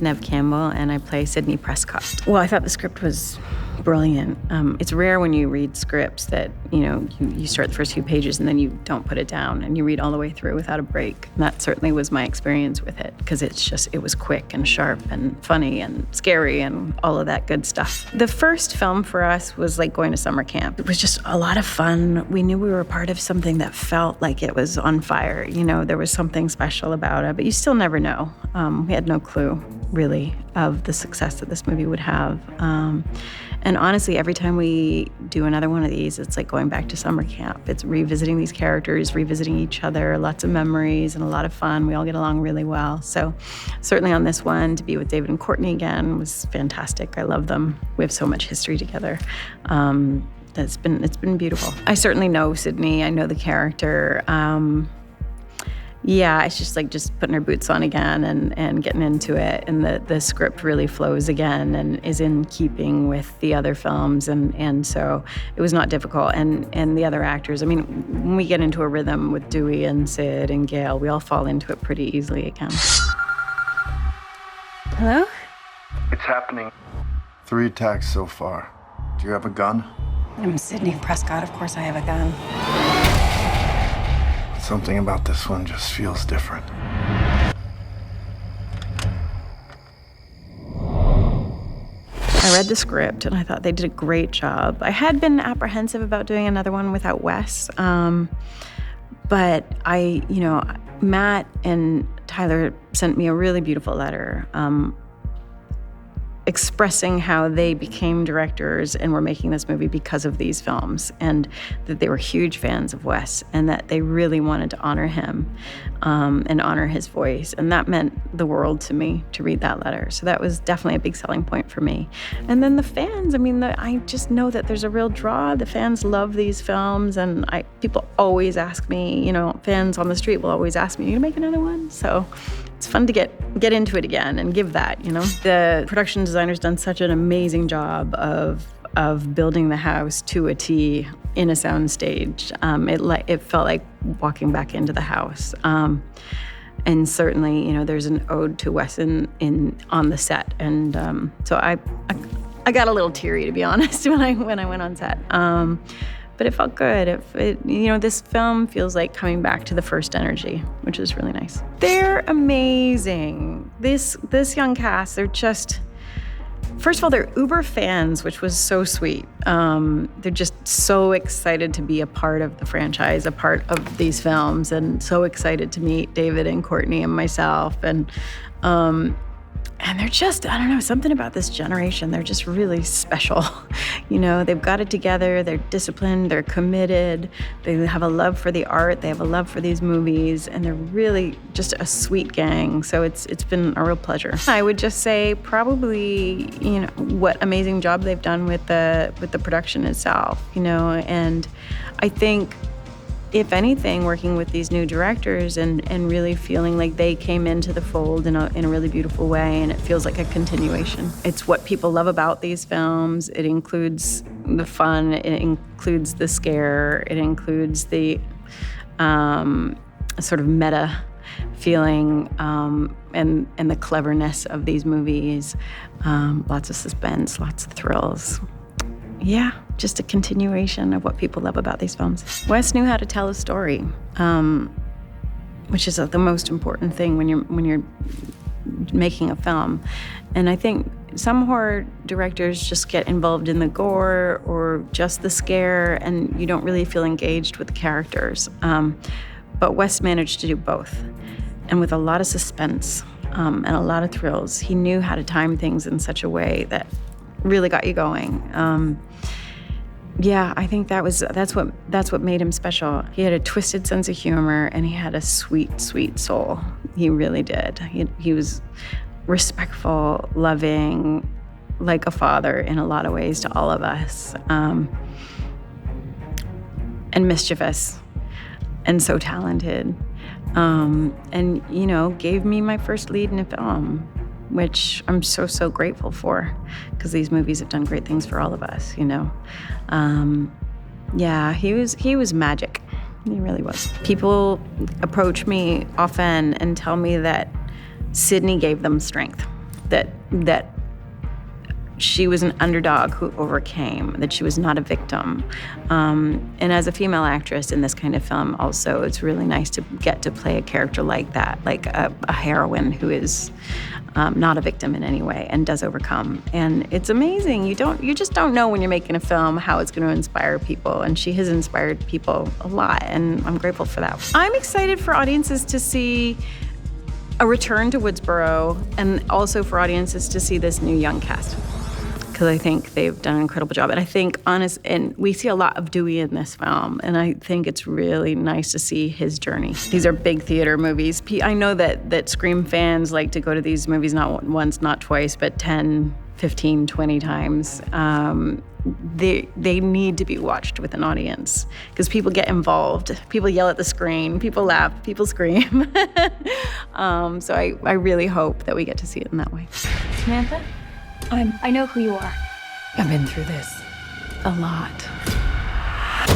Neve Campbell, and I play Sidney Prescott. Well, I thought the script was brilliant. It's rare when you read scripts that, you start the first few pages and then you don't put it down and you read all the way through without a break. And that certainly was my experience with it, because it was quick and sharp and funny and scary and all of that good stuff. The first film for us was like going to summer camp. It was just a lot of fun. We knew we were part of something that felt like it was on fire. There was something special about it, but you still never know. We had no clue, really, of the success that this movie would have. And honestly, every time we do another one of these, it's like going back to summer camp. It's revisiting these characters, revisiting each other, lots of memories and a lot of fun. We all get along really well. So certainly on this one, to be with David and Courtney again was fantastic. I love them. We have so much history together. It's been beautiful. I certainly know Sidney. I know the character. Yeah, it's just like putting her boots on again and getting into it. And the script really flows again and is in keeping with the other films. And so it was not difficult. And the other actors, when we get into a rhythm with Dewey and Sid and Gail, we all fall into it pretty easily again. Hello? It's happening. 3 attacks so far. Do you have a gun? I'm Sidney Prescott. Of course I have a gun. Something about this one just feels different. I read the script and I thought they did a great job. I had been apprehensive about doing another one without Wes, but Matt and Tyler sent me a really beautiful letter expressing how they became directors and were making this movie because of these films, and that they were huge fans of Wes and that they really wanted to honor him and honor his voice. And that meant the world to me to read that letter. So that was definitely a big selling point for me. And then the fans, I just know that there's a real draw. The fans love these films, and people always ask me, fans on the street will always ask me, "You gonna make another one?" So it's fun to get into it again and give that, The production designer's done such an amazing job of building the house to a T in a sound stage. It felt like walking back into the house. And certainly, there's an ode to Wes on the set. And so I got a little teary, to be honest, when I went on set. But it felt good. This film feels like coming back to the first energy, which is really nice. They're amazing. This young cast, they're just, first of all, they're uber fans, which was so sweet. They're just so excited to be a part of the franchise, a part of these films, and so excited to meet David and Courtney and myself. And they're just, I don't know, something about this generation. They're just really special. They've got it together. They're disciplined. They're committed. They have a love for the art. They have a love for these movies. And they're really just a sweet gang. So it's been a real pleasure. I would just say probably, what amazing job they've done with the production itself, And I think, if anything, working with these new directors and really feeling like they came into the fold in a really beautiful way, and it feels like a continuation. It's what people love about these films. It includes the fun, it includes the scare, it includes the sort of meta feeling and the cleverness of these movies. Lots of suspense, lots of thrills. Yeah, just a continuation of what people love about these films. Wes knew how to tell a story, which is the most important thing when you're making a film. And I think some horror directors just get involved in the gore or just the scare, and you don't really feel engaged with the characters. But Wes managed to do both, and with a lot of suspense and a lot of thrills. He knew how to time things in such a way that really got you going. Yeah, I think that's what made him special. He had a twisted sense of humor, and he had a sweet, sweet soul. He really did. He was respectful, loving, like a father in a lot of ways to all of us, and mischievous, and so talented, and gave me my first lead in a film, which I'm so grateful for, because these movies have done great things for all of us, Yeah, he was magic. He really was. People approach me often and tell me that Sidney gave them strength. that she was an underdog who overcame, that she was not a victim. And as a female actress in this kind of film also, it's really nice to get to play a character like that, like a heroine who is not a victim in any way and does overcome. And it's amazing. You just don't know when you're making a film how it's going to inspire people. And she has inspired people a lot, and I'm grateful for that. I'm excited for audiences to see a return to Woodsboro, and also for audiences to see this new young cast, because I think they've done an incredible job. And I think and we see a lot of Dewey in this film, and I think it's really nice to see his journey. These are big theater movies. I know that Scream fans like to go to these movies not once, not twice, but 10, 15, 20 times. They need to be watched with an audience, because people get involved. People yell at the screen, people laugh, people scream. So I really hope that we get to see it in that way. Samantha? I know who you are. I've been through this a lot.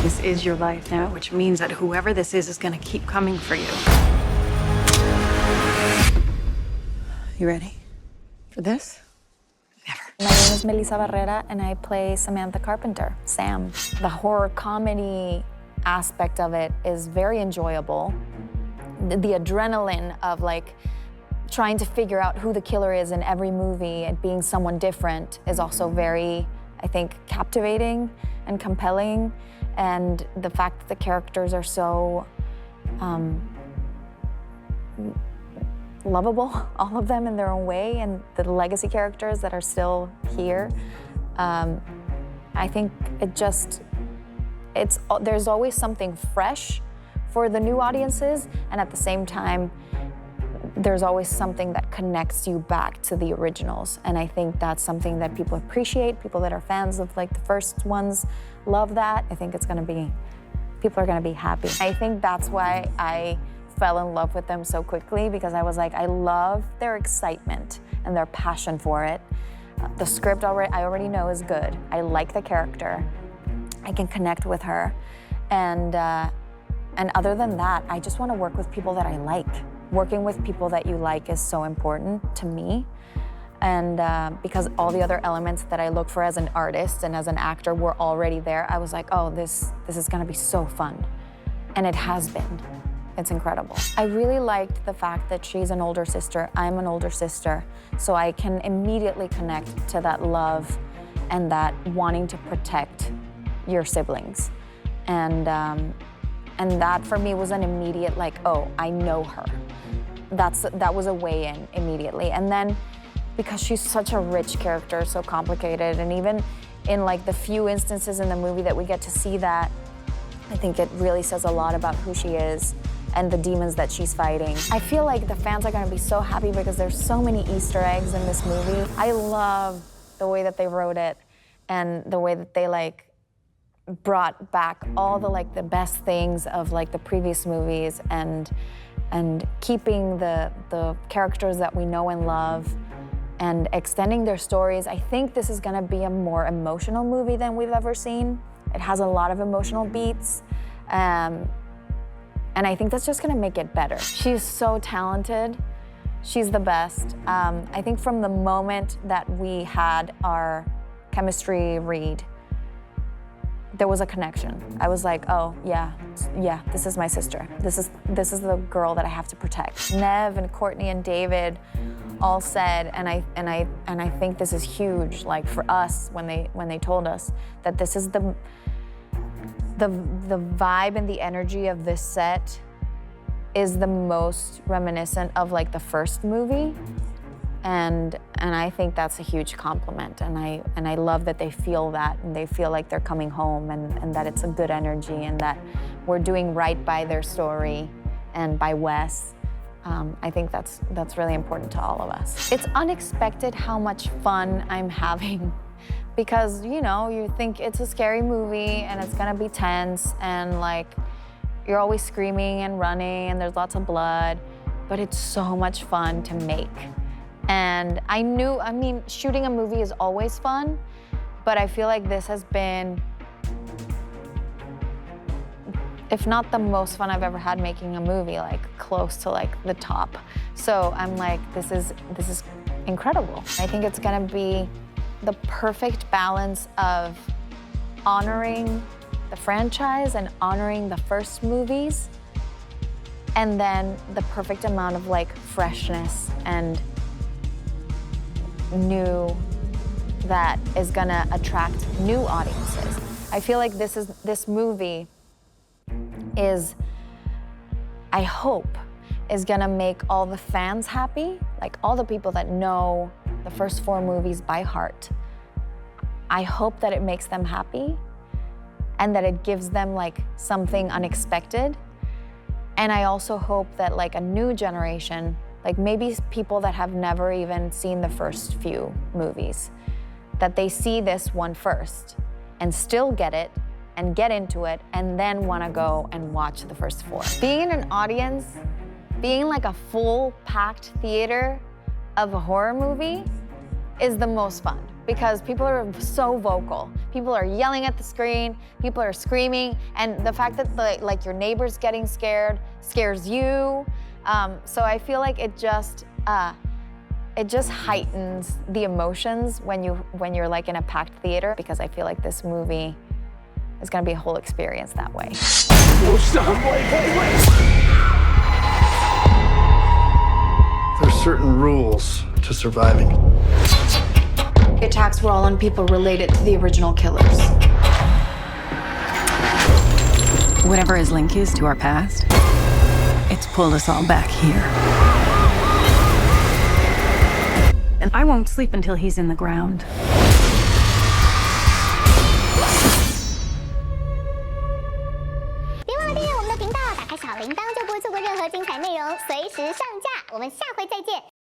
This is your life now, which means that whoever this is going to keep coming for you. You ready for this? Never. My name is Melissa Barrera, and I play Samantha Carpenter, Sam. The horror comedy aspect of it is very enjoyable. The adrenaline of like trying to figure out who the killer is in every movie and being someone different is also very, I think, captivating and compelling. And the fact that the characters are so lovable, all of them in their own way, and the legacy characters that are still here, I think there's always something fresh for the new audiences, and at the same time, there's always something that connects you back to the originals. And I think that's something that people appreciate. People that are fans of like the first ones love that. I think people are gonna be happy. I think that's why I fell in love with them so quickly, because I was like, I love their excitement and their passion for it. The script I already know is good. I like the character. I can connect with her. And other than that, I just wanna work with people that I like. Working with people that you like is so important to me. And because all the other elements that I look for as an artist and as an actor were already there, I was like, oh, this is gonna be so fun. And it has been. It's incredible. I really liked the fact that she's an older sister, I'm an older sister, so I can immediately connect to that love and that wanting to protect your siblings. And that for me was an immediate like, oh, I know her. That was a way in immediately. And then because she's such a rich character, so complicated, and even in like the few instances in the movie that we get to see that, I think it really says a lot about who she is and the demons that she's fighting. I feel like the fans are gonna be so happy because there's so many Easter eggs in this movie. I love the way that they wrote it and the way that they like brought back all the like the best things of like the previous movies and keeping the characters that we know and love and extending their stories. I think this is gonna be a more emotional movie than we've ever seen. It has a lot of emotional beats. And I think that's just gonna make it better. She's so talented. She's the best. I think from the moment that we had our chemistry read, there was a connection. I was like, oh yeah, this is my sister. This is the girl that I have to protect. Nev and Courtney and David all said, and I think this is huge, like for us when they told us that this is the vibe and the energy of this set is the most reminiscent of like the first movie. And I think that's a huge compliment, and I love that they feel that, and they feel like they're coming home, and that it's a good energy, and that we're doing right by their story and by Wes. I think that's really important to all of us. It's unexpected how much fun I'm having, because you think it's a scary movie and it's gonna be tense and like you're always screaming and running and there's lots of blood, but it's so much fun to make. And shooting a movie is always fun, but I feel like this has been, if not the most fun I've ever had making a movie, like close to like the top. So I'm like, this is incredible. I think it's gonna be the perfect balance of honoring the franchise and honoring the first movies, and then the perfect amount of like freshness and new that is gonna attract new audiences. I feel like this movie is, I hope, is gonna make all the fans happy, like all the people that know the first 4 movies by heart. I hope that it makes them happy and that it gives them like something unexpected. And I also hope that like a new generation, like maybe people that have never even seen the first few movies, that they see this one first and still get it and get into it and then wanna go and watch the first 4. Being in an audience, being like a full packed theater of a horror movie is the most fun because people are so vocal. People are yelling at the screen, people are screaming, and the fact that like your neighbor's getting scared scares you. So I feel like it just heightens the emotions when you're like in a packed theater, because I feel like this movie is gonna be a whole experience that way. There's certain rules to surviving. The attacks were all on people related to the original killers. Whatever his link is to our past, it's pulled us all back here. And I won't sleep until he's in the ground. 别忘了订阅我们的频道，打开小铃铛就不会错过任何精彩内容，随时上架。我们下回再见。